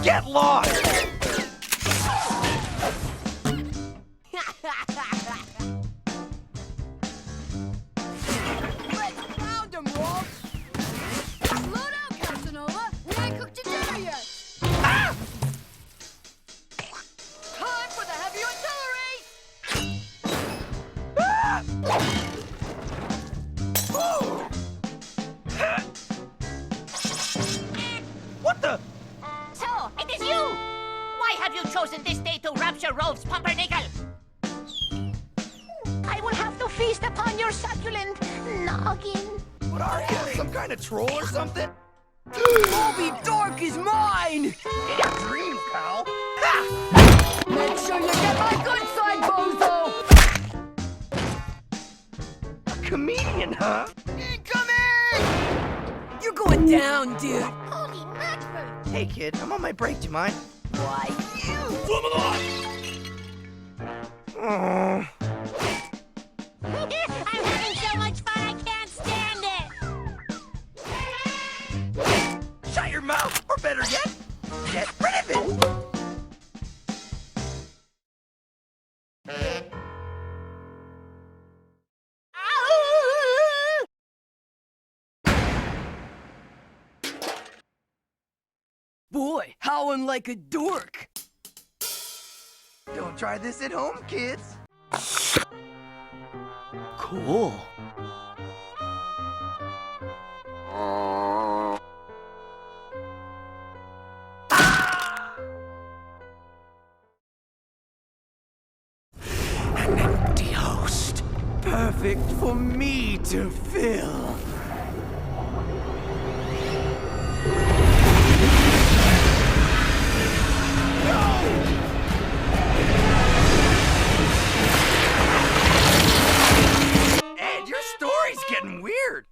Get lost! Let's pound him, Wolf! Slow down, Casanova! We ain't cooked your dinner yet! Ah! Time for the heavy artillery! Ah! What the? So, it is you! Why have you chosen this day to rapture Rolf's pumpernickel? I will have to feast upon your succulent noggin. What are you? Some kind of troll or something? Moby Dork is mine! In your dreams, pal. Ha! Make sure you get my good side, bozo! A comedian, huh? Incoming! You're going down, dude! Holy mackerel! Hey, kid, I'm on my break. Do you mind? Why, you... Oh. I'm having so much fun I can't stand it! Shut your mouth, or better yet, get rid of it! Boy, how unlike a dork! Don't try this at home, kids. Cool. An empty host. Perfect for me to fill. Ed, your story's getting weird.